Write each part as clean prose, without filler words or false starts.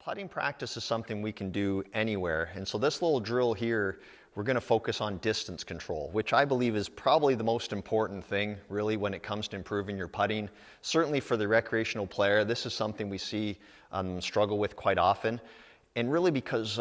Putting practice is something we can do anywhere. And so this little drill here, we're going to focus on distance control, which I believe is probably the most important thing really when it comes to improving your putting. Certainly for the recreational player, this is something we see struggle with quite often. And really because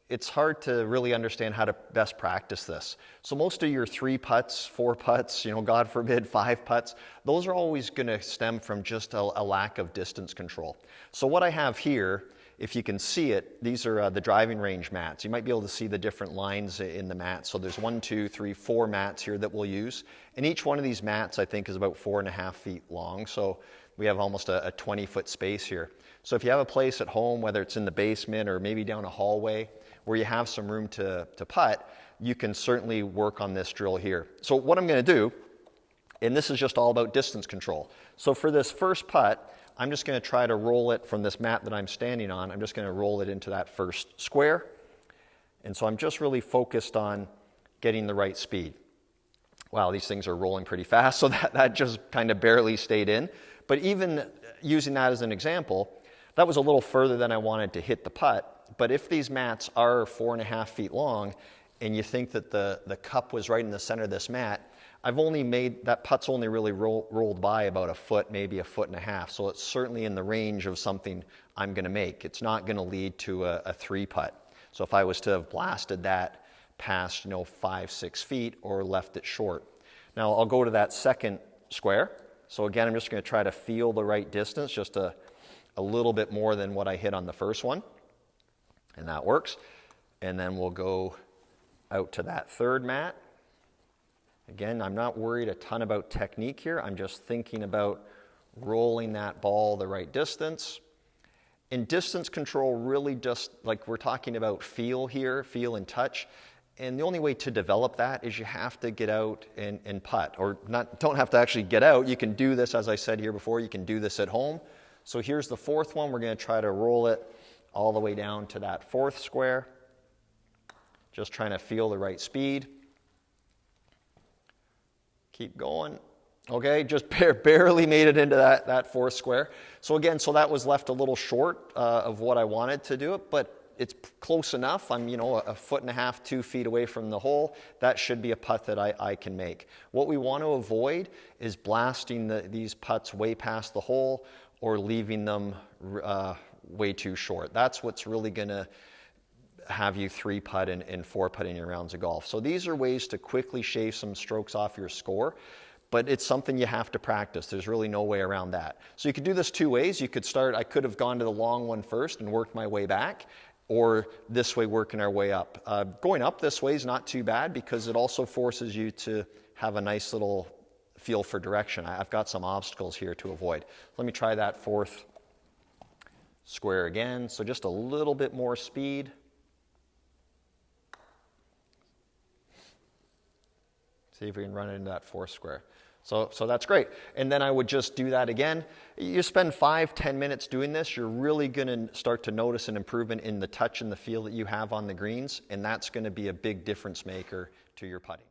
it's hard to really understand how to best practice this. So most of your 3 putts, 4 putts, God forbid 5 putts, those are always going to stem from just a lack of distance control. So what I have here, if you can see it, these are the driving range mats. You might be able to see the different lines in the mats. So there's 1, 2, 3, 4 mats here that we'll use. And each one of these mats I think is about 4.5 feet long. So we have almost a 20-foot space here. So if you have a place at home, whether it's in the basement or maybe down a hallway, where you have some room to putt, you can certainly work on this drill here. So what I'm going to do, and this is just all about distance control. So for this first putt, I'm just going to try to roll it from this mat that I'm standing on. I'm just going to roll it into that first square. And so I'm just really focused on getting the right speed. Wow, these things are rolling pretty fast, so that just kind of barely stayed in. But even using that as an example, that was a little further than I wanted to hit the putt. But if these mats are 4.5 feet long and you think that the cup was right in the center of this mat, I've only made, that putt's only really rolled by about a foot, maybe a foot and a half. So it's certainly in the range of something I'm going to make. It's not going to lead to a 3 putt. So if I was to have blasted that past 5, 6 feet or left it short. Now I'll go to that second square. So again, I'm just going to try to feel the right distance, just a little bit more than what I hit on the first one. And that works. And then we'll go out to that third mat. Again, I'm not worried a ton about technique here. I'm just thinking about rolling that ball the right distance. And distance control really just, like we're talking about feel here, feel and touch. And the only way to develop that is you have to get out and putt. Or don't have to actually get out. You can do this, as I said here before, you can do this at home. So here's the fourth one. We're going to try to roll it all the way down to that fourth square. Just trying to feel the right speed. Keep going. Okay, just barely made it into that fourth square. So again, so that was left a little short of what I wanted to do it, but it's close enough. I'm, a foot and a half, 2 feet away from the hole. That should be a putt that I can make. What we want to avoid is blasting these putts way past the hole or leaving them way too short. That's what's really going to have you 3 putt and 4 putt in your rounds of golf. So these are ways to quickly shave some strokes off your score, but it's something you have to practice. There's really no way around that. So you could do this 2 ways. You could start, I could have gone to the long one first and worked my way back, or this way working our way up. Going up this way is not too bad because it also forces you to have a nice little feel for direction. I've got some obstacles here to avoid. Let me try that fourth square again. So just a little bit more speed. See if we can run it into that fourth square. So that's great. And then I would just do that again. You spend 5-10 minutes doing this, you're really going to start to notice an improvement in the touch and the feel that you have on the greens, and that's going to be a big difference maker to your putting.